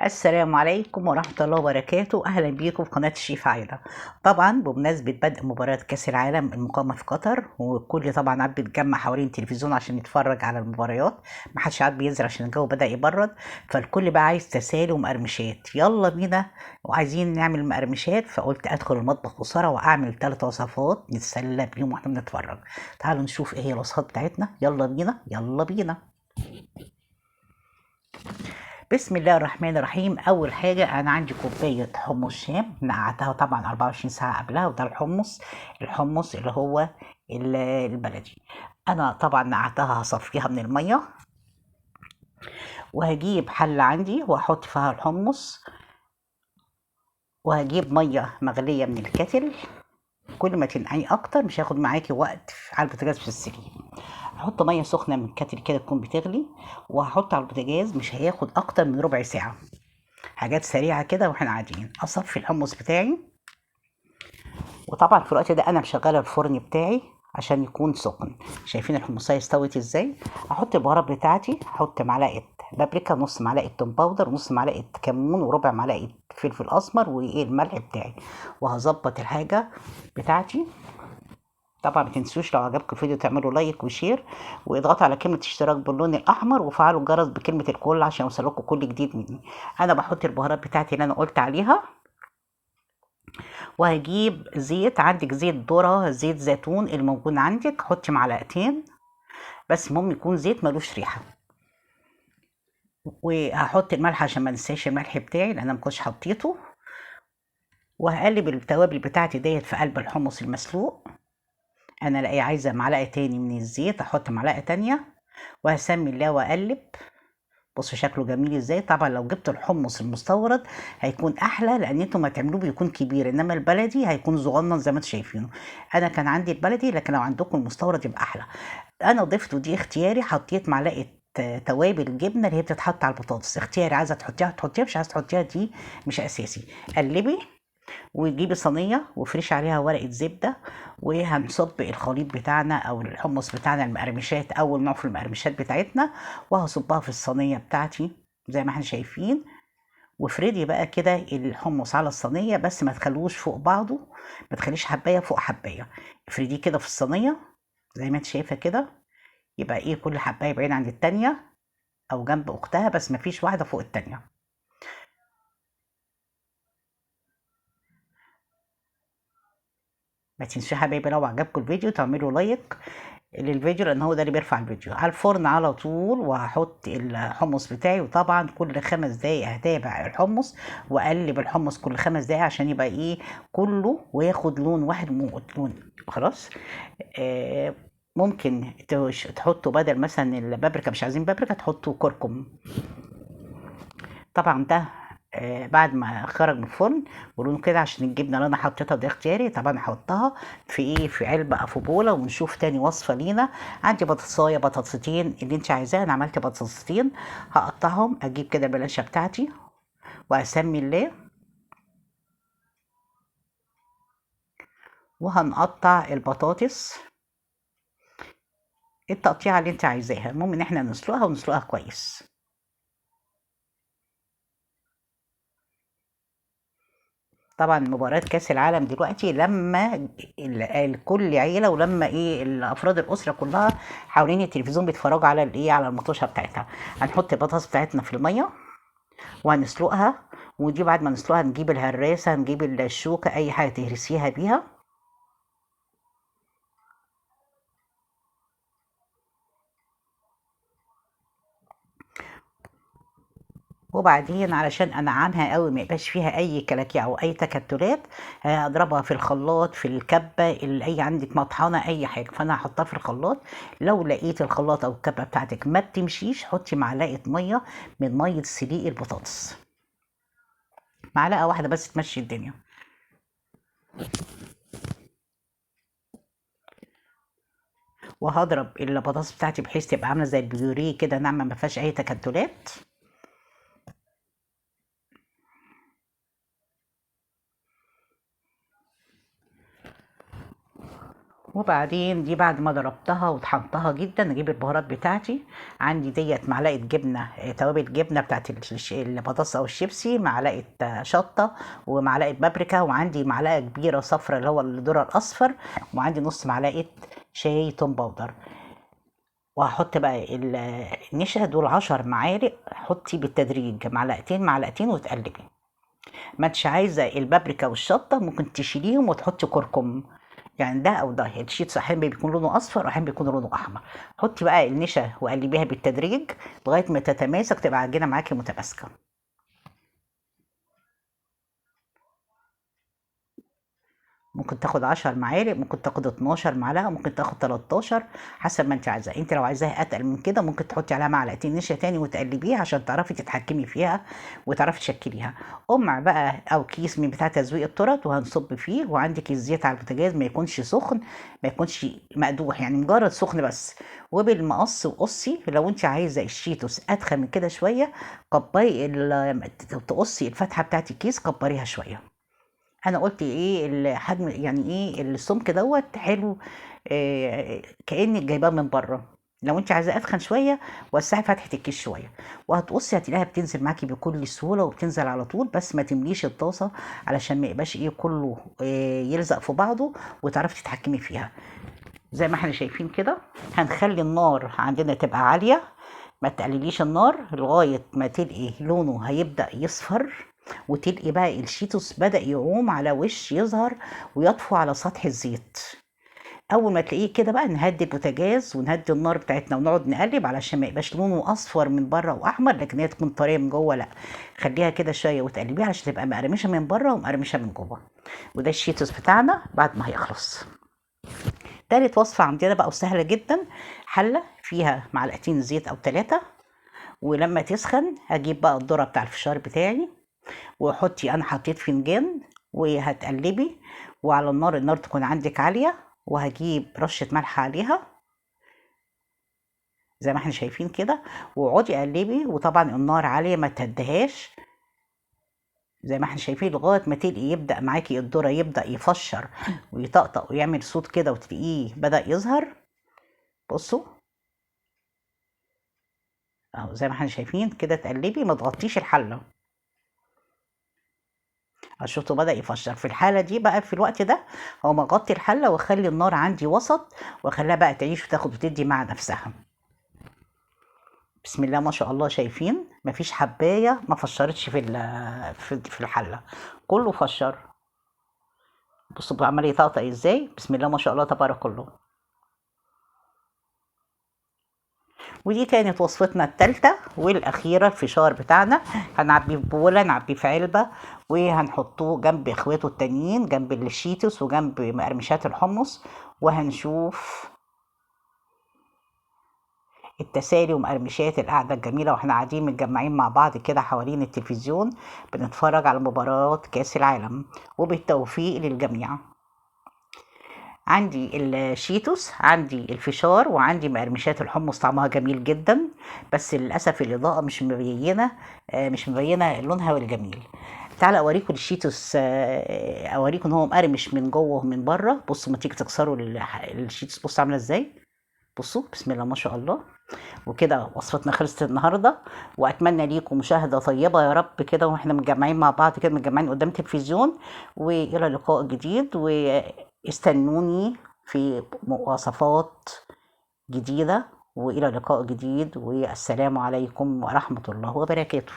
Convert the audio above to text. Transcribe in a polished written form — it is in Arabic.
السلام عليكم ورحمة الله وبركاته. أهلا بيكم في قناة الشيف عايدة. طبعا بمناسبة بدء مباراة كأس العالم المقامة في قطر، والكل طبعا قاعد بيتجمع حوالين التلفزيون عشان يتفرج على المباريات. محدش قاعد بينزل عشان الجو بدأ يبرد، فالكل بقى عايز تسالي ومقرمشات. يلا بينا وعايزين نعمل مقرمشات، فقلت أدخل المطبخ بسرعة وأعمل 3 وصفات نتسلى بيهم واحنا بنتفرج. تعالوا نشوف إيه هي الوصفات بتاعتنا. يلا بينا يلا بينا. بسم الله الرحمن الرحيم. اول حاجه انا عندي كوبايه حمص شام، نقعتها طبعا 24 ساعه قبلها، وده الحمص اللي هو البلدي. انا طبعا نقعتها هصفيها من الميه، وهجيب حله عندي واحط فيها الحمص، وهجيب ميه مغليه من الكتل. كل ما تنقعي اكتر مش هياخد معاكي وقت على البوتاجاز في السلق. هحط ميه سخنه من الكتل كده تكون بتغلي، وهحط على البوتاجاز مش هياخد اكتر من ربع ساعه. حاجات سريعه كده واحنا قاعدين. اصفي الحمص بتاعي، وطبعا في الوقت ده انا مشغله الفرن بتاعي عشان يكون سخن. شايفين الحمصية استوت ازاي؟ احط البهارات بتاعتي. احط معلقه بابريكا، نص معلقه توم باودر، ونص معلقه كمون، وربع معلقه فلفل اسمر، وايه الملح بتاعي. وهظبط الحاجه بتاعتي. طبعا ما تنسوش لو عجبكم الفيديو تعملوا لايك وشير، واضغطوا على كلمه اشتراك باللون الاحمر، وفعلوا الجرس بكلمه الكل عشان يوصلكم كل جديد مني. انا بحط البهارات بتاعتي اللي انا قلت عليها، وهجيب زيت. عندك زيت ذرة، زيت زيتون الموجود عندك، حطي معلقتين بس، المهم يكون زيت ملوش ريحة. وهحط الملح عشان ما ننساش الملح بتاعي لان انا مكنتش حطيته. وهقلب التوابل بتاعتي ديت في قلب الحمص المسلوق. انا لاقي عايزه معلقه تاني من الزيت، احط معلقه تانية، وهسمي الله واقلب. بصوا شكله جميل ازاي. طبعا لو جبت الحمص المستورد هيكون احلى، لان انتوا ما تعملوه بيكون كبير، انما البلدي هيكون صغنن زي ما انتوا شايفينه. انا كان عندي البلدي، لكن لو عندكم المستورد يبقى احلى. انا ضفته دي اختياري. حطيت معلقه توابل جبنه اللي هي بتتحط على البطاطس، اختياري. عايزه تحطيها تحطيها، مش عايزه تحطيها دي مش اساسي. قلبي، وتجيبي صينيه وفرشي عليها ورقه زبده، وهنصب الخليط بتاعنا او الحمص بتاعنا، المقرمشات، اول نوع في المقرمشات بتاعتنا، وهصبها في الصينيه بتاعتي زي ما احنا شايفين. وافردي بقى كده الحمص على الصينيه، بس ما تخلوش فوق بعضه، ما تخليش حبايه فوق حبايه. افرديه كده في الصينيه زي ما انت شايفه كده. يبقى ايه، كل حبايه بعيد عن التانيه او جنب اختها، بس ما فيش واحده فوق التانيه. ما تنسوش يا حبايبي لو عجبكم الفيديو تعملوا لايك للفيديو، لان هو ده اللي بيرفع الفيديو. على الفرن على طول، وهحط الحمص بتاعي. وطبعا كل 5 دقايق هتابع الحمص واقلب الحمص كل 5 دقايق عشان يبقى ايه كله وياخد لون واحد لون. خلاص. آه ممكن تحطوا بدل مثلا البابريكا، مش عايزين بابريكا، تحطوا كركم. طبعا ده بعد ما خرج من الفرن ولونه كده، عشان الجبنه اللي انا حطيتها دي اختياري. طبعا هحطها في ايه، في علبه او في بوله. ونشوف تاني وصفه لينا. عندي بطاطسايه، بطاطستين اللي انت عايزاه. انا عملت بطاطستين هقطعهم. اجيب كده البلانشه بتاعتي واسمي الله، وهنقطع البطاطس التقطيعه اللي انت عايزاها. المهم ان احنا نسلقها ونسلقها كويس. طبعا مباراة كأس العالم دلوقتي، لما كل عيلة، ولما ايه الافراد الاسرة كلها حوالين التلفزيون بيتفرجوا على الايه، على المطوشة بتاعتها. هنحط البطاطس بتاعتنا في المية وهنسلقها. ودي بعد ما نسلقها نجيب الهراسة، نجيب الشوكة، اي حاجة تهرسيها بيها. وبعدين علشان انعمها قوي ما يبقاش فيها اي كلاكيع او اي تكتلات، اضربها في الخلاط، في الكبه اللي اي عندك مطحنه اي حاجه، فانا هحطها في الخلاط. لو لقيت الخلاط او الكبه بتاعتك ما بتمشيش، حطي معلقه ميه من ميه سليق البطاطس، معلقه واحده بس تمشي الدنيا. وهضرب البطاطس بتاعتي بحيث تبقى عامله زي البيوريه كده، ناعمه ما فيهاش اي تكتلات. وبعدين دي بعد ما ضربتها وطحنتها جدا اجيب البهارات بتاعتي. عندي ديت معلقه جبنه، توابل جبنه بتاعت البطاطس او الشيبسي، معلقه شطه، ومعلقه بابريكا، وعندي معلقه كبيره صفرا اللي هو الذره الاصفر، وعندي نص معلقه شاي توم باودر. وهحط بقى النشا دول 10 معالق، حطي بالتدريج معلقتين معلقتين وتقلبي. ما انتش عايزه البابريكا والشطه ممكن تشيليهم وتحطي كركم، يعني ده او ده. الشيتوس احيانا بيكون لونه اصفر واحيانا بيكون لونه احمر. حطي بقى النشا وقلبيها بالتدريج لغايه ما تتماسك، تبقى عجينه معاكي متماسكه. ممكن تاخد 10 معالق، ممكن تاخد 12 معلقة، ممكن تاخد 13، حسب ما انت عايزاه. انت لو عايزاها اتقل من كده ممكن تحطي عليها معلقتين نشا تاني وتقلبيها عشان تعرفي تتحكمي فيها وتعرفي تشكليها. قمع بقى او كيس من بتاع تزويق التورت وهنصب فيه، وعندك الزيت على البوتاجاز ما يكونش سخن، ما يكونش مقدوح، يعني مجرد سخن بس. وبالمقص وقصي، لو انت عايزه الشيتوس ادخل من كده شويه كبري تقصي الفتحه بتاعت الكيس، كبريها شويه. انا قلت ايه الحجم، يعني ايه السمك دوت حلو، كانك جايباه من بره. لو انت عايزاه اتخن شويه وسعي فتحه الكيس شويه، وهتقصي هتلاقيها بتنزل معاكي بكل سهوله وبتنزل على طول. بس ما تمليش الطاسه علشان ما يبقاش ايه كله يلزق في بعضه، وتعرفي تتحكمي فيها. زي ما احنا شايفين كده. هنخلي النار عندنا تبقى عاليه، ما تقلليش النار لغايه ما تلقي لونه هيبدا يصفر، وتلقي بقى الشيتوس بدأ يعوم على وش يظهر ويطفو على سطح الزيت. اول ما تلاقيه كده بقى نهدي البوتاجاز ونهدي النار بتاعتنا ونقعد نقلب علشان ما يبقاش لونه اصفر من بره واحمر لكن هي تكون طريه من جوه، لا. خليها كده شويه وتقلبيها علشان تبقى مقرمشه من بره ومقرمشه من جوه. وده الشيتوس بتاعنا بعد ما هيخلص. تالت وصفه عندنا بقى وسهله جدا. حله فيها معلقتين زيت او 3، ولما تسخن هجيب بقى الذره بتاع الفشار بتاعي، وحطي، انا حطيت فنجان، وهتقلبي. وعلى النار تكون عندك عالية، وهجيب رشة ملح عليها زي ما احنا شايفين كده، واقعدي قلبي. وطبعا النار عالية ما تهدهاش، زي ما احنا شايفين لغاية ما تلاقي يبدأ معاكي الذرة يبدأ يفشر ويطقطق ويعمل صوت كده وتلاقيه بدأ يظهر. بصوا اهو زي ما احنا شايفين كده، تقلبي ما تغطيش الحلة. شفتوا بدأ يفشر. في الحالة دي بقى في الوقت ده هو مغطي الحلة واخلي النار عندي وسط، واخليها بقى تعيش وتاخد وتدي مع نفسها. بسم الله ما شاء الله، شايفين مفيش حباية ما فشرتش في الحلة، كله فشر. بصوا بقى عمال يطقطق ازاي، بسم الله ما شاء الله تبارك الله. ودي كانت وصفتنا التالتة والأخيرة، الفشار بتاعنا. هنعبيه في بولة، نعبيه في علبة، وهنحطوه جنب اخواته التانيين، جنب الشيتوس وجنب مقرمشات الحمص، وهنشوف التسالي ومقرمشات القعدة الجميلة واحنا قاعدين متجمعين مع بعض كده حوالين التلفزيون بنتفرج على مباراة كأس العالم. وبالتوفيق للجميع. عندي الشيتوس، عندي الفشار، وعندي مقرمشات الحمص طعمها جميل جدا، بس للأسف الإضاءة مش مبينة، مش مبينة لونها الجميل. تعالى اوريكم الشيتوس، اوريكم ان هو مقرمش من جوه ومن بره. بصوا ما تيجي تكسروا الشيتوس، بصوا عامله ازاي. بصوا بسم الله ما شاء الله. وكده وصفتنا خلصت النهارده، واتمنى ليكم مشاهده طيبه يا رب كده، واحنا متجمعين مع بعض كده، متجمعين قدام التلفزيون. والى لقاء جديد، واستنوني في وصفات جديده، والى لقاء جديد، والسلام عليكم ورحمه الله وبركاته.